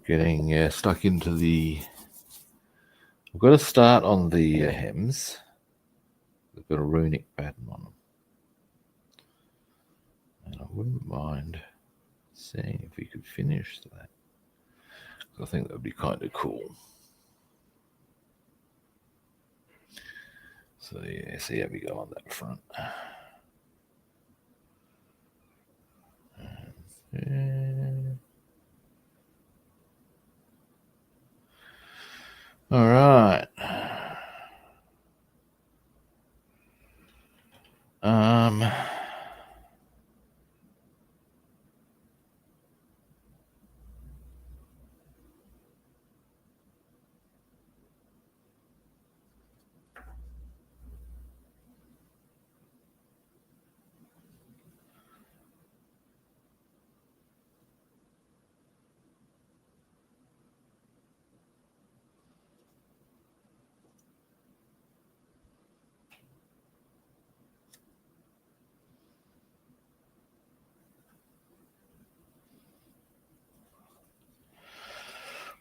getting stuck into the... I've got to start on the hems. They've got a runic pattern on them. And I wouldn't mind seeing if we could finish that. I think that would be kind of cool. So yeah, see how we go on that front. All right.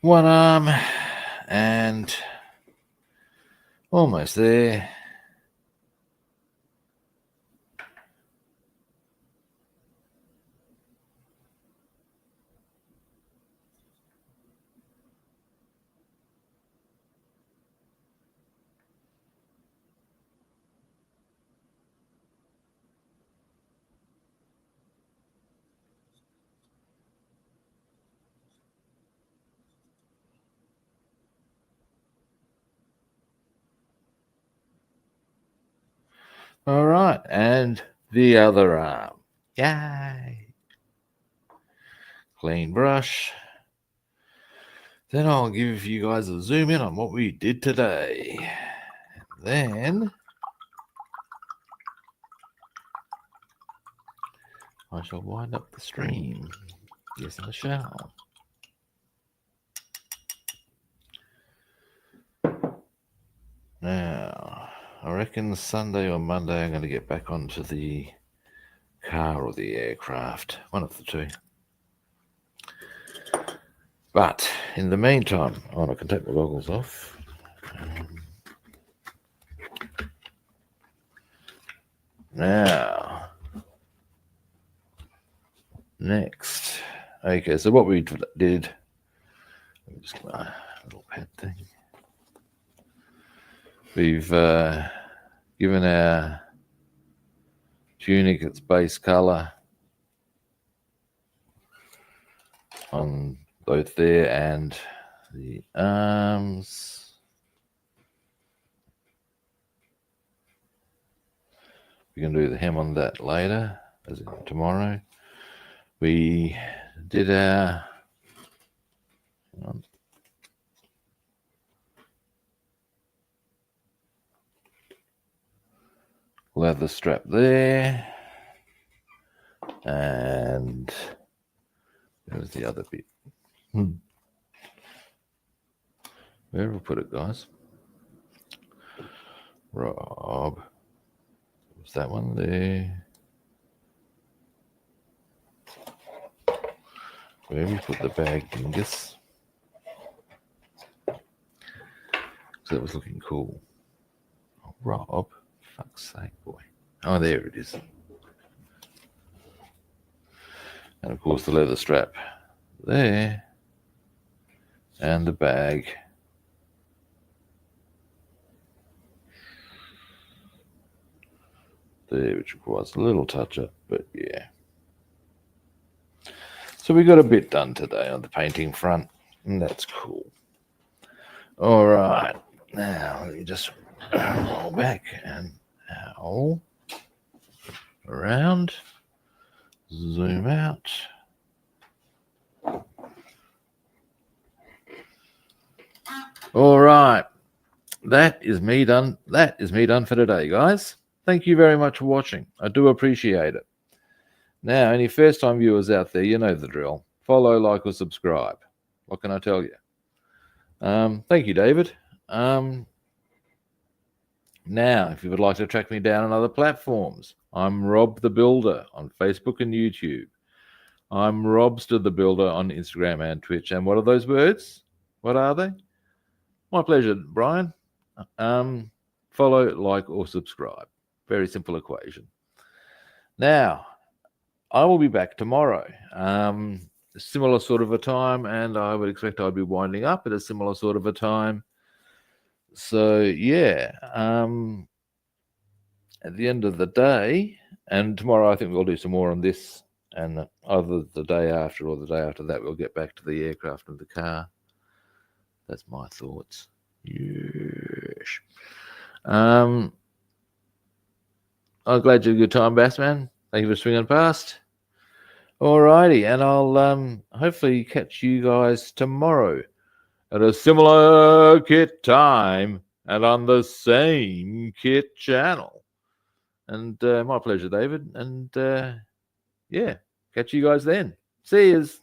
one arm, and almost there. All right, and the other arm. Yay! Clean brush. Then I'll give you guys a zoom in on what we did today. And then I shall wind up the stream. Yes, I shall. Now, I reckon Sunday or Monday I'm going to get back onto the car or the aircraft. One of the two. But in the meantime, I can take my goggles off. Now, next. Okay, so what we did, let me just get my little pad thing. We've given our tunic its base color on both there and the arms. We can do the hem on that later, as in tomorrow. We did our leather strap there, and there's the other bit. Where will we put it, guys? Rob, was that one there? Where we put the bag, dingus? So that was looking cool. Oh, Rob, fuck's sake, boy. Oh, there it is. And of course the leather strap there, and the bag. There, which requires a little touch up, but yeah. So we got a bit done today on the painting front, and that's cool. All right, now let me just roll back and around, zoom out. All right, that is me done. That is me done for today, guys. Thank you very much for watching. I do appreciate it. Now, any first-time viewers out there, you know the drill. Follow, like, or subscribe. What can I tell you? Thank you, David. Now, if you would like to track me down on other platforms, I'm Rob the Builder on Facebook and YouTube. I'm Robster the Builder on Instagram and Twitch. And what are those words? What are they? My pleasure, Brian. Follow, like, or subscribe. Very simple equation. Now, I will be back tomorrow. Similar sort of a time, and I would expect I'd be winding up at a similar sort of a time. So, yeah. At the end of the day, and tomorrow I think we'll do some more on this, and either the day after or the day after that, we'll get back to the aircraft and the car. That's my thoughts. Yes. I'm glad you had a good time, Bassman. Thank you for swinging past. Alrighty, and I'll hopefully catch you guys tomorrow at a similar kit time and on the same kit channel. And my pleasure, David. And yeah, catch you guys then. See yous.